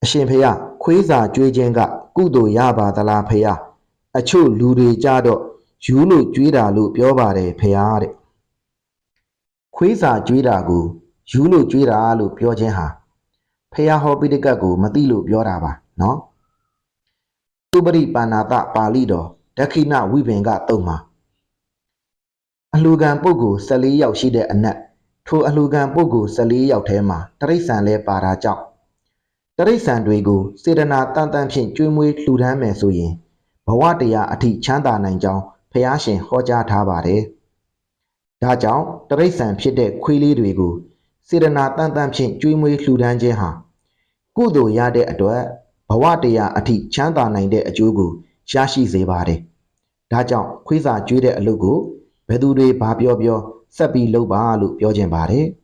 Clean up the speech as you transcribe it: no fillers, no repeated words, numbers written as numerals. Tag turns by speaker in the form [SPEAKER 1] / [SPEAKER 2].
[SPEAKER 1] အရှင်ဖေယခွေးစာကြွေးခြင်းကကုသိုလ်ရပါသလားဖေယအချို့လူတွေကြတော့ယူလို့ကြွေးတာလို့ပြောပါတယ်ဖေယတဲ့ခွေးစာကြွေးတာကိုယူလို့ကြွေးတာလို့ပြောခြင်းဟာဖေယဟောပိဋကတ်ကိုမသိလို့ပြောတာပါနော်သုပရိပါဏာတပါဠိတော်ဒက္ခိဏဝိပင်ကတုတ်မှာအလှူခံပုဂ္ဂိုလ်14ယောက်ရှိတဲ့အနက်ထိုအလှူခံပုဂ္ဂိုလ်14ယောက်ထဲမှာတရိစ္ဆာန်လဲပါတာကြောင့်တရိစ္ဆာန်တွေကိုစေတနာတန်တန်ဖြင့်ကျွေးမွေးလှူဒန်းမယ်ဆိုရင်ဘဝတရားအထိချမ်းသာနိုင်ကြောင်းဖျားရှင်ဟောကြားထားပါတယ်။ဒါကြောင့်တရိစ္ဆာန်ဖြစ်တဲ့ခွေးလေးတွေကိုစေတနာတန်တန်ဖြင့်ကျွေးမွေးလှူဒန်းခြင်းဟာကုသိုလ်ရတဲ့အတွက်ဘဝတရားအထိချမ်းသာနိုင်တဲ့အကျိုးကိုရရှိစေပါတယ်။ဒါကြောင့်ခွေးစာကျွေးတဲ့အလုပ်ကိုဘယ်သူတွေဘာပြောဆက်ပြီးလုပ်ပါလို့ပြောခြင်းပါတယ်။